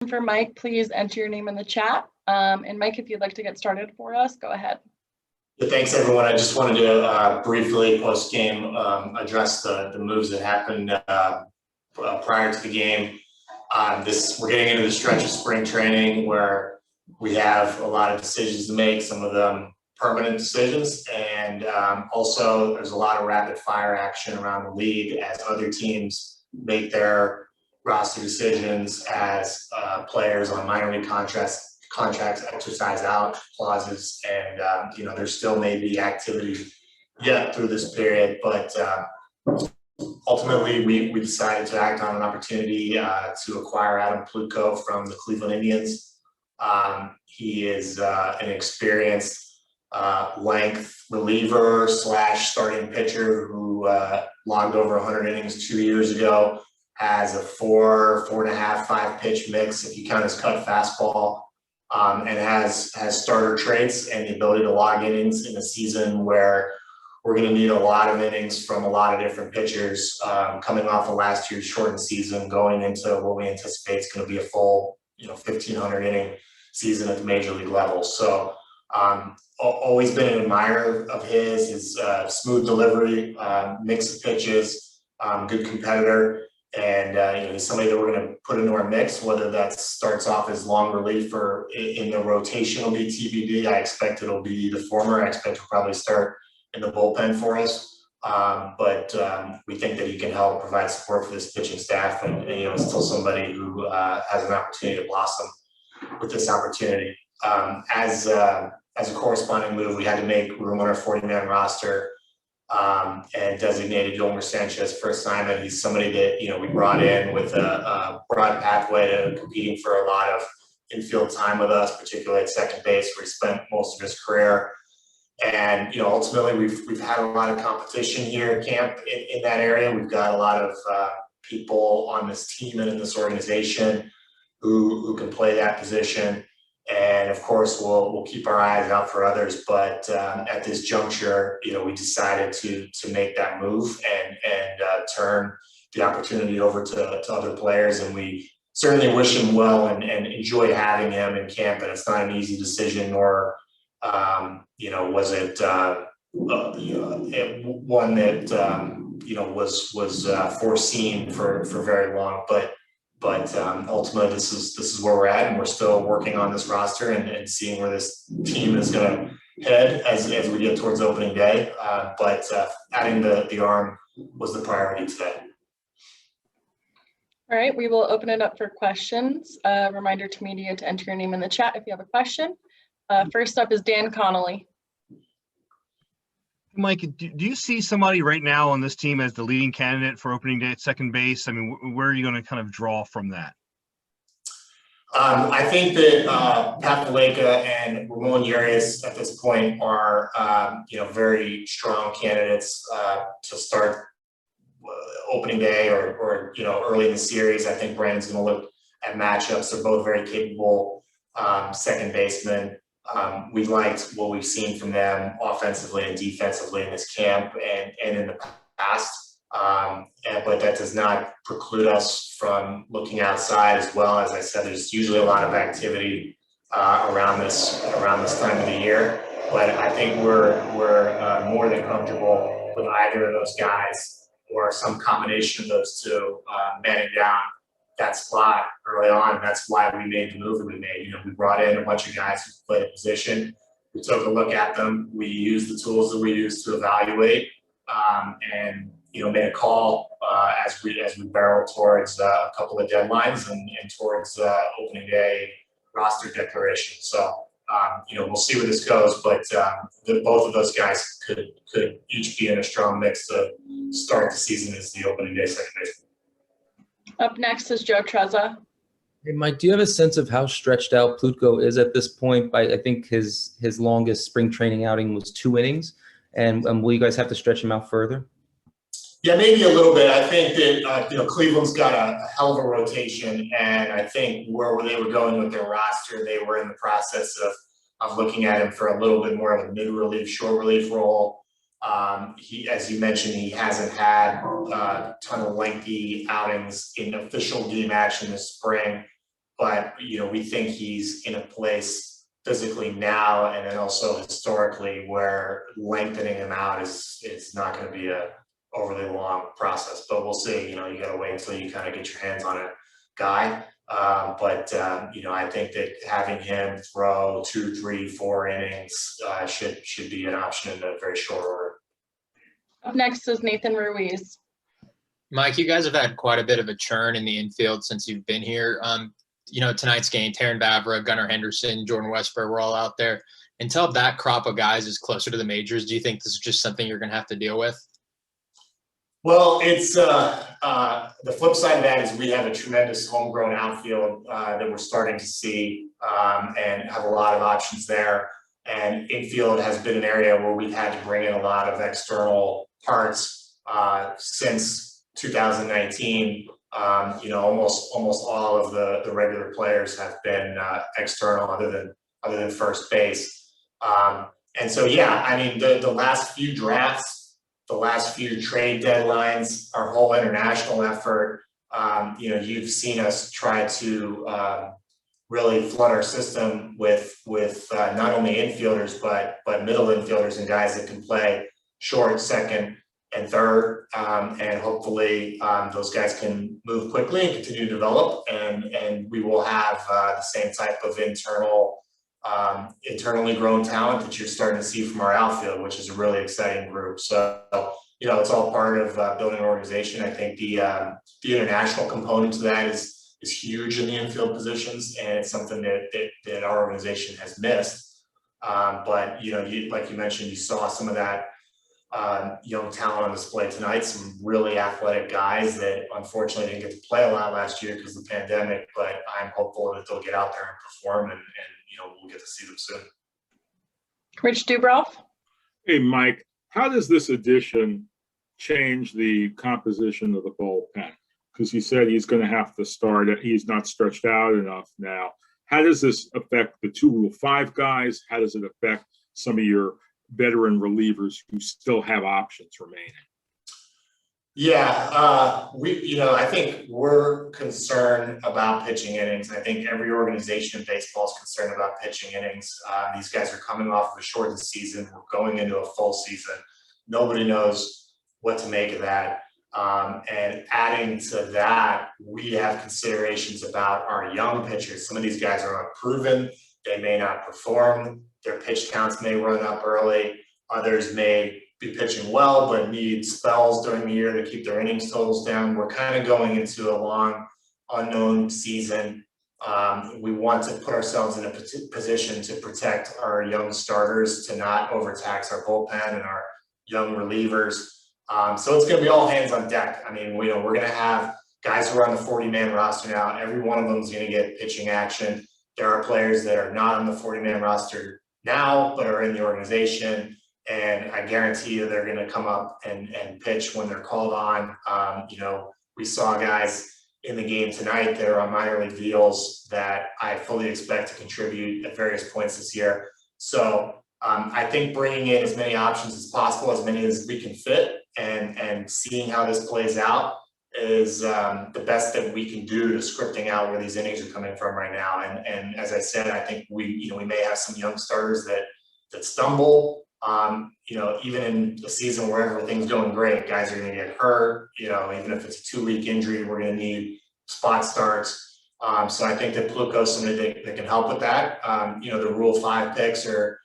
For Mike, please enter your name in the chat. And Mike, if you'd like to get started for us, go ahead. Yeah, thanks, everyone. I just wanted to briefly post-game address the moves that happened prior to the game. We're getting into the stretch of spring training where we have a lot of decisions to make, some of them permanent decisions, and also there's a lot of rapid fire action around the league as other teams make their roster decisions, as players on minor league contracts exercise out clauses, and there still may be activity yet through this period, but ultimately we decided to act on an opportunity to acquire Adam Plutko from the Cleveland Indians. He is an experienced length reliever / starting pitcher who logged over 100 innings 2 years ago, has a 4.5, 5 pitch mix if you count his cut fastball, and has starter traits and the ability to log innings in a season where we're going to need a lot of innings from a lot of different pitchers, coming off of last year's shortened season, going into what we anticipate is going to be a full 1,500 inning season at the major league level. So always been an admirer of his smooth delivery, mix of pitches, good competitor. And he's somebody that we're going to put into our mix, whether that starts off as long relief or in the rotation will be TBD. I expect it'll be the former. I expect he'll probably start in the bullpen for us. But we think that he can help provide support for this pitching staff, and still somebody who has an opportunity to blossom with this opportunity. As a corresponding move, we had to make room on our 40-man roster. And designated Yolmer Sánchez for assignment. He's somebody that we brought in with a broad pathway to competing for a lot of infield time with us, particularly at second base, where he spent most of his career. And ultimately, we've had a lot of competition here at camp in that area. We've got a lot of people on this team and in this organization who can play that position. And of course, we'll keep our eyes out for others. But at this juncture, we decided to make that move and turn the opportunity over to other players. And we certainly wish him well and enjoy having him in camp. And it's not an easy decision, nor was it one that was foreseen for very long. But ultimately, this is where we're at, and we're still working on this roster and seeing where this team is going to head as we get towards opening day. But adding the arm was the priority today. All right, we will open it up for questions. Reminder to media to enter your name in the chat if you have a question. First up is Dan Connolly. Mike, do you see somebody right now on this team as the leading candidate for opening day at second base? I mean, where are you going to kind of draw from that? I think that Papaleka and Ramon Urias at this point are, very strong candidates to start opening day or early in the series. I think Brandon's going to look at matchups. They're both very capable second basemen. We liked what we've seen from them offensively and defensively in this camp and in the past. But that does not preclude us from looking outside as well. As I said, there's usually a lot of activity around this time of the year. But I think we're more than comfortable with either of those guys or some combination of those two manning down that spot early on. That's why we made the move that we made. We brought in a bunch of guys who played a position. We took a look at them. We used the tools that we use to evaluate, and made a call as we barrel towards a couple of deadlines and towards opening day roster declaration. So we'll see where this goes, but both of those guys could each be in a strong mix to start the season as the opening day second baseman. Up next is Joe Trezza. Hey, Mike, do you have a sense of how stretched out Plutko is at this point? I think his longest spring training outing was 2 innings, and will you guys have to stretch him out further? Yeah, maybe a little bit. I think that Cleveland's got a hell of a rotation, and I think where they were going with their roster, they were in the process of looking at him for a little bit more of a mid-relief, short relief role. He, as you mentioned, he hasn't had a ton of lengthy outings in official game action this spring. but we think he's in a place physically now and then also historically where lengthening him out is not going to be a overly long process. But we'll see. You got to wait until you kind of get your hands on a guy. But I think that having him throw 2, 3, 4 innings should be an option in a very short order. Up next is Nathan Ruiz. Mike, you guys have had quite a bit of a churn in the infield since you've been here. Tonight's game, Taryn Vavra, Gunnar Henderson, Jordan Westberg were all out there. Until that crop of guys is closer to the majors, do you think this is just something you're going to have to deal with? Well, it's the flip side of that is we have a tremendous homegrown outfield that we're starting to see and have a lot of options there. And infield has been an area where we've had to bring in a lot of external parts since 2019. Almost all of the regular players have been external, other than first base. And so, the last few drafts, the last few trade deadlines, our whole international effort, you've seen us try to really flood our system with not only infielders but middle infielders and guys that can play short, second, and third, and hopefully those guys can move quickly and continue to develop, and we will have the same type of internally grown talent that you're starting to see from our outfield, which is a really exciting group. So it's all part of building an organization. I think the international component to that is huge in the infield positions, and it's something that our organization has missed. But like you mentioned, you saw some of that young talent on display tonight, some really athletic guys that unfortunately didn't get to play a lot last year because of the pandemic, but I'm hopeful that they'll get out there and perform, and we'll get to see them soon. Rich Dubroff. Hey, Mike, how does this addition change the composition of the bullpen? Because he said he's going to have to start it. He's not stretched out enough now. How does this affect the 2 Rule 5 guys? How does it affect some of your veteran relievers who still have options remaining? Yeah, I think we're concerned about pitching innings. I think every organization in baseball is concerned about pitching innings. These guys are coming off of a shortened season. We're going into a full season. Nobody knows what to make of that. And adding to that, we have considerations about our young pitchers. Some of these guys are unproven. They may not perform. Their pitch counts may run up early. Others may be pitching well, but need spells during the year to keep their innings totals down. We're kind of going into a long, unknown season. We want to put ourselves in a position to protect our young starters, to not overtax our bullpen and our young relievers. So it's going to be all hands on deck. I mean, we're going to have guys who are on the 40-man roster now. Every one of them is going to get pitching action. There are players that are not on the 40-man roster now, but are in the organization. And I guarantee you they're going to come up and pitch when they're called on. We saw guys in the game tonight that are on minor league deals that I fully expect to contribute at various points this year. So I think bringing in as many options as possible, as many as we can fit, and seeing how this plays out is the best that we can do to scripting out where these innings are coming from right now. And as I said, I think we may have some young starters that stumble. Even in a season where everything's going great, guys are going to get hurt. Even if it's a 2-week injury, we're going to need spot starts. So I think that Plutko is somebody that can help with that. The Rule 5 picks are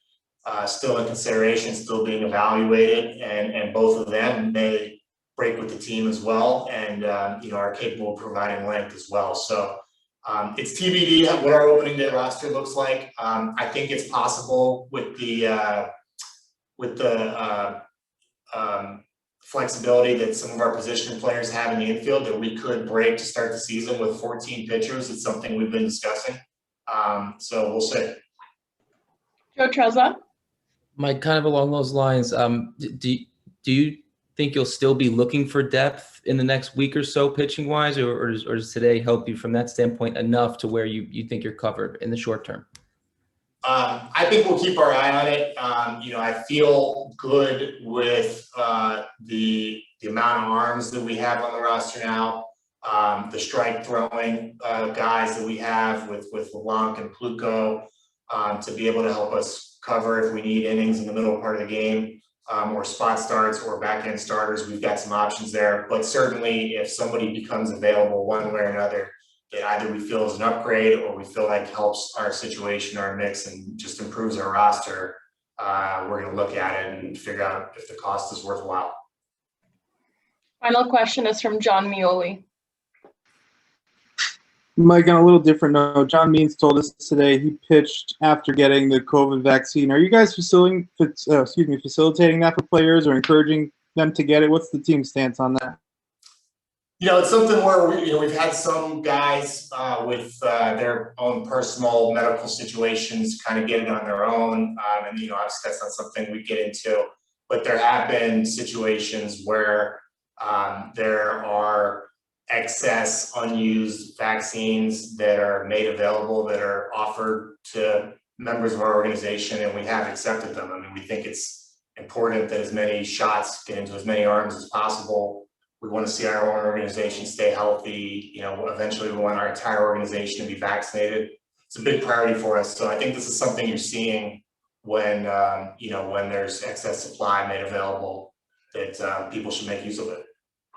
still in consideration, still being evaluated, and both of them may break with the team as well, and are capable of providing length as well. So it's TBD what our opening day roster looks like. I think it's possible with the flexibility that some of our position players have in the infield that we could break to start the season with 14 pitchers. It's something we've been discussing. So we'll see. Joe Trezza. Mike, kind of along those lines, do you think you'll still be looking for depth in the next week or so pitching wise, or does today help you from that standpoint enough to where you think you're covered in the short term? I think we'll keep our eye on it. I feel good with the amount of arms that we have on the roster now. the strike throwing guys that we have with LeBlanc and Plutko to be able to help us cover if we need innings in the middle part of the game, or spot starts or back end starters. We've got some options there, but certainly if somebody becomes available one way or another that either we feel is an upgrade or we feel like helps our situation, our mix, and just improves our roster, we're going to look at it and figure out if the cost is worthwhile. Final question is from John Mioli. Mike, on a little different note, John Means told us today he pitched after getting the COVID vaccine. Are you guys facilitating that for players or encouraging them to get it? What's the team's stance on that? It's something where we've had some guys with their own personal medical situations kind of get it on their own, and obviously that's not something we get into. But there have been situations where there are excess unused vaccines that are made available, that are offered to members of our organization, and we have accepted them. I mean, we think it's important that as many shots get into as many arms as possible. We want to see our own organization stay healthy. Eventually we want our entire organization to be vaccinated. It's a big priority for us. So I think this is something you're seeing when, when there's excess supply made available, that people should make use of it.